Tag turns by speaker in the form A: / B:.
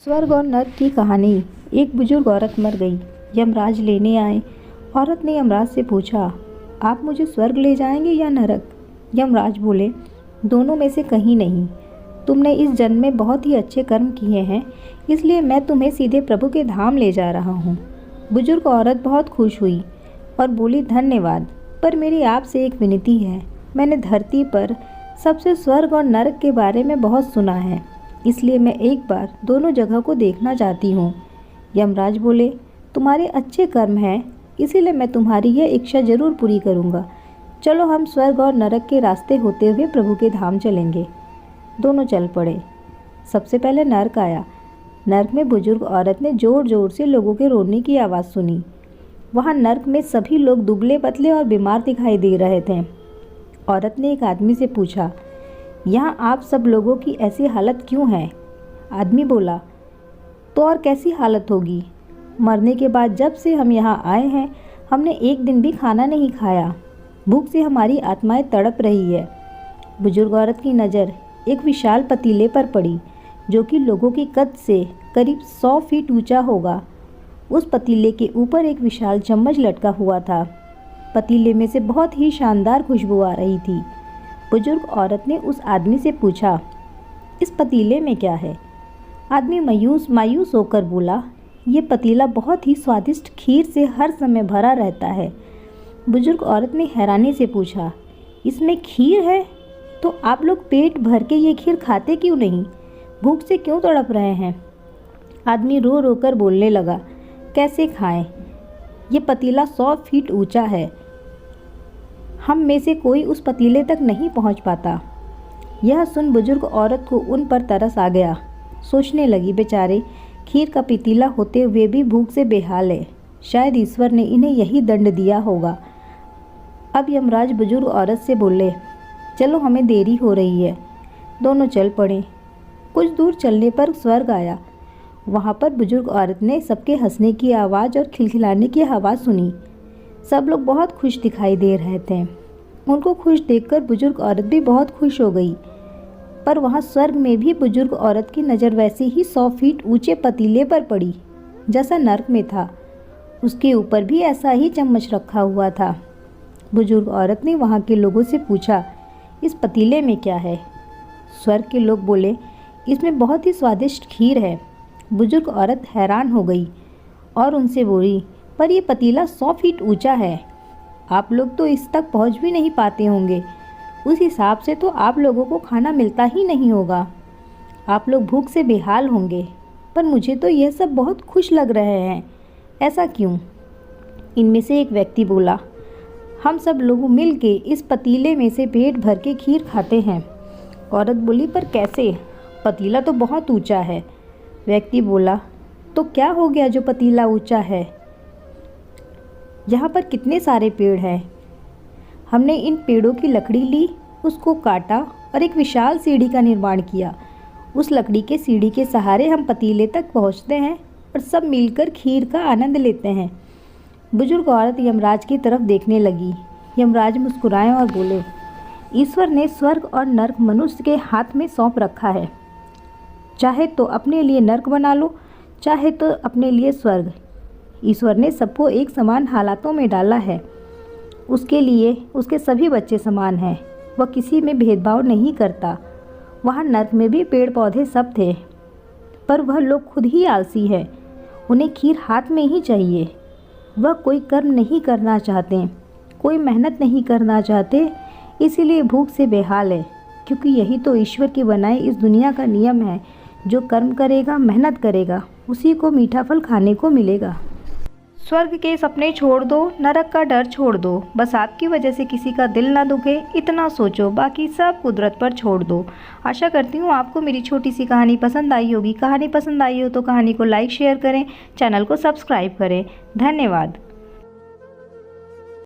A: स्वर्ग और नर्क की कहानी। एक बुजुर्ग औरत मर गई। यमराज लेने आए। औरत ने यमराज से पूछा, आप मुझे स्वर्ग ले जाएंगे या नरक? यमराज बोले, दोनों में से कहीं नहीं। तुमने इस जन्म में बहुत ही अच्छे कर्म किए हैं, इसलिए मैं तुम्हें सीधे प्रभु के धाम ले जा रहा हूँ। बुजुर्ग औरत बहुत खुश हुई और बोली, धन्यवाद, पर मेरी आपसे एक विनती है। मैंने धरती पर सबसे स्वर्ग और नरक के बारे में बहुत सुना है, इसलिए मैं एक बार दोनों जगह को देखना चाहती हूँ। यमराज बोले, तुम्हारे अच्छे कर्म हैं, इसीलिए मैं तुम्हारी यह इच्छा जरूर पूरी करूँगा। चलो हम स्वर्ग और नरक के रास्ते होते हुए प्रभु के धाम चलेंगे। दोनों चल पड़े। सबसे पहले नरक आया। नरक में बुजुर्ग औरत ने ज़ोर ज़ोर से लोगों के रोने की आवाज़ सुनी। वहाँ नरक में सभी लोग दुबले पतले और बीमार दिखाई दे रहे थे। औरत ने एक आदमी से पूछा, यहाँ आप सब लोगों की ऐसी हालत क्यों है? आदमी बोला, तो और कैसी हालत होगी? मरने के बाद जब से हम यहाँ आए हैं, हमने एक दिन भी खाना नहीं खाया। भूख से हमारी आत्माएं तड़प रही है। बुजुर्ग औरत की नज़र एक विशाल पतीले पर पड़ी, जो कि लोगों की कद से करीब 100 फीट ऊंचा होगा। उस पतीले के ऊपर एक विशाल चम्मच लटका हुआ था। पतीले में से बहुत ही शानदार खुशबू आ रही थी। बुजुर्ग औरत ने उस आदमी से पूछा, इस पतीले में क्या है? आदमी मायूस होकर बोला, ये पतीला बहुत ही स्वादिष्ट खीर से हर समय भरा रहता है। बुजुर्ग औरत ने हैरानी से पूछा, इसमें खीर है? तो आप लोग पेट भर के ये खीर खाते क्यों नहीं? भूख से क्यों तड़प रहे हैं? आदमी रो रो कर बोलने लगा, कैसे खाएं? ये पतीला 100 फीट ऊंचा है। हम में से कोई उस पतीले तक नहीं पहुंच पाता। यह सुन बुजुर्ग औरत को उन पर तरस आ गया। सोचने लगी, बेचारे खीर का पतीला होते हुए भी भूख से बेहाल है। शायद ईश्वर ने इन्हें यही दंड दिया होगा। अब यमराज बुजुर्ग औरत से बोले, चलो हमें देरी हो रही है। दोनों चल पड़े। कुछ दूर चलने पर स्वर्ग आया। वहाँ पर बुजुर्ग औरत ने सबके हंसने की आवाज़ और खिलखिलाने की आवाज़ सुनी। सब लोग बहुत खुश दिखाई दे रहे थे। उनको खुश देखकर बुजुर्ग औरत भी बहुत खुश हो गई। पर वहाँ स्वर्ग में भी बुजुर्ग औरत की नज़र वैसे ही 100 फीट ऊंचे पतीले पर पड़ी, जैसा नरक में था। उसके ऊपर भी ऐसा ही चम्मच रखा हुआ था। बुजुर्ग औरत ने वहाँ के लोगों से पूछा, इस पतीले में क्या है? स्वर्ग के लोग बोले, इसमें बहुत ही स्वादिष्ट खीर है। बुजुर्ग औरत हैरान हो गई और उनसे बोली, पर यह पतीला 100 फीट ऊंचा है। आप लोग तो इस तक पहुंच भी नहीं पाते होंगे। उस हिसाब से तो आप लोगों को खाना मिलता ही नहीं होगा। आप लोग भूख से बेहाल होंगे। पर मुझे तो यह सब बहुत खुश लग रहे हैं। ऐसा क्यों? इनमें से एक व्यक्ति बोला, हम सब लोग मिल के इस पतीले में से पेट भर के खीर खाते हैं। औरत बोली, पर कैसे? पतीला तो बहुत ऊंचा है। व्यक्ति बोला, तो क्या हो गया जो पतीला ऊंचा है? यहाँ पर कितने सारे पेड़ हैं। हमने इन पेड़ों की लकड़ी ली, उसको काटा और एक विशाल सीढ़ी का निर्माण किया। उस लकड़ी के सीढ़ी के सहारे हम पतीले तक पहुँचते हैं और सब मिलकर खीर का आनंद लेते हैं। बुजुर्ग औरत यमराज की तरफ देखने लगी। यमराज मुस्कुराए और बोले, ईश्वर ने स्वर्ग और नरक मनुष्य के हाथ में सौंप रखा है। चाहे तो अपने लिए नरक बना लो, चाहे तो अपने लिए स्वर्ग। ईश्वर ने सबको एक समान हालातों में डाला है। उसके लिए उसके सभी बच्चे समान हैं। वह किसी में भेदभाव नहीं करता। वहाँ नरक में भी पेड़ पौधे सब थे, पर वह लोग खुद ही आलसी हैं। उन्हें खीर हाथ में ही चाहिए। वह कोई कर्म नहीं करना चाहते, कोई मेहनत नहीं करना चाहते, इसीलिए भूख से बेहाल है। क्योंकि यही तो ईश्वर की बनाई इस दुनिया का नियम है। जो कर्म करेगा, मेहनत करेगा, उसी को मीठा फल खाने को मिलेगा। स्वर्ग के सपने छोड़ दो, नरक का डर छोड़ दो। बस आपकी वजह से किसी का दिल ना दुखे, इतना सोचो। बाकी सब कुदरत पर छोड़ दो। आशा करती हूँ आपको मेरी छोटी सी कहानी पसंद आई होगी। कहानी पसंद आई हो तो कहानी को लाइक शेयर करें, चैनल को सब्सक्राइब करें। धन्यवाद।